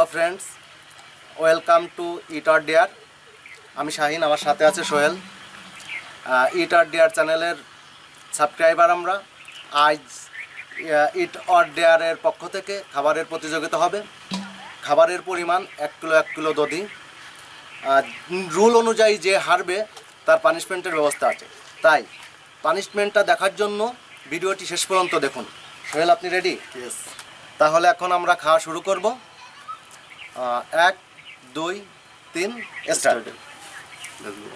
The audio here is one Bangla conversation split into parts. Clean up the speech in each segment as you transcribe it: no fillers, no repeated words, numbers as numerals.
Hello friends, welcome to eat or dare. আমি শাহিন, আমার সাথে আছে সোহেল। ইট অর ডেয়ার চ্যানেলের সাবস্ক্রাইবার আমরা। আজ ইট অর ডেয়ারের পক্ষ থেকে খাবারের প্রতিযোগিতা হবে। খাবারের পরিমাণ 1 কিলো দধি। রুল অনুযায়ী যে হারবে তার পানিশমেন্টের ব্যবস্থা আছে, তাই পানিশমেন্টটা দেখার জন্য ভিডিওটি শেষ পর্যন্ত দেখুন। সোহেল, আপনি রেডি? ইয়েস। তাহলে এখন আমরা খাওয়া শুরু করব। 1 2 3 স্টার্ট। Let's go.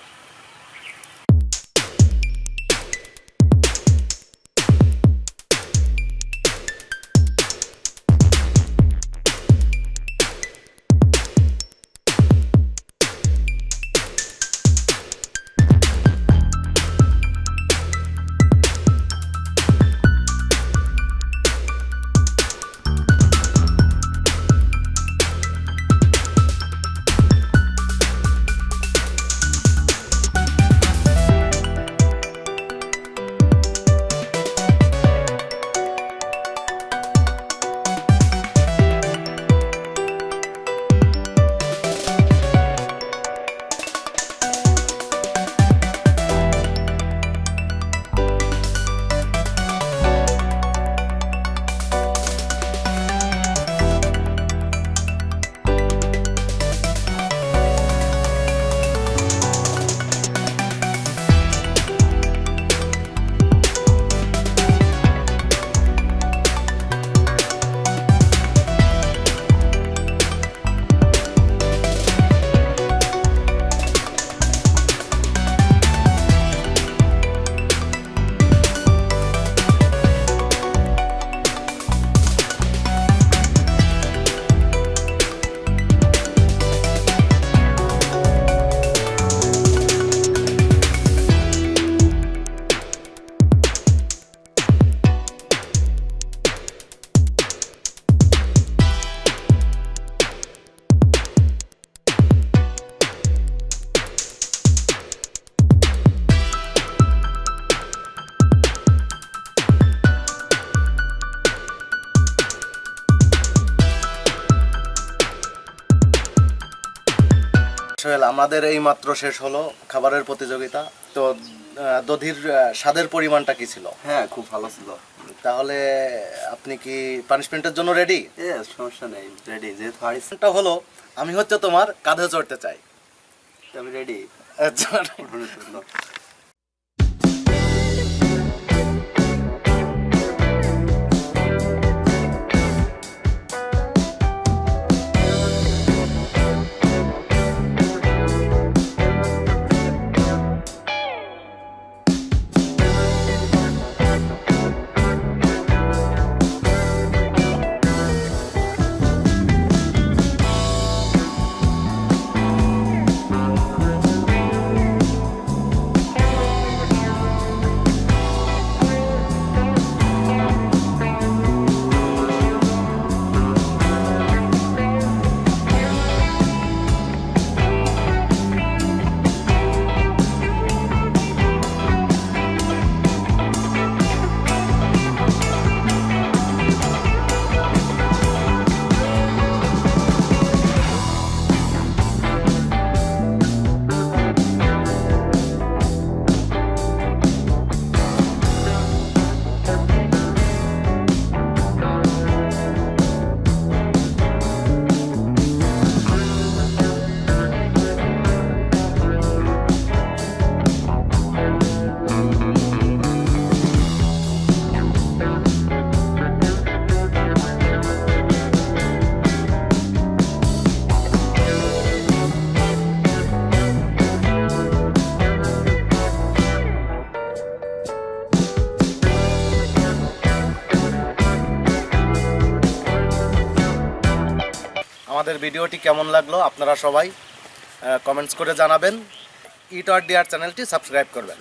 সোহেল, আমাদের এই মাত্র শেষ হলো খাবারের প্রতিযোগিতা। তো দধির স্বাদের পরিমাণটা কি ছিল? হ্যাঁ, খুব ভালো ছিল। তাহলে আপনি কি পানিশমেন্টের জন্য রেডি? ইয়েস, সমস্যা নেই, রেডি। যেহেতু হারিস এটা হলো, আমি হচ্ছে তোমার কাঁধে চড়তে চাই। আমি রেডি। আচ্ছা, আমাদের ভিডিওটি কেমন লাগলো আপনারা সবাই কমেন্টস করে জানাবেন। ইট অর ডেয়ার চ্যানেলটি সাবস্ক্রাইব করবেন।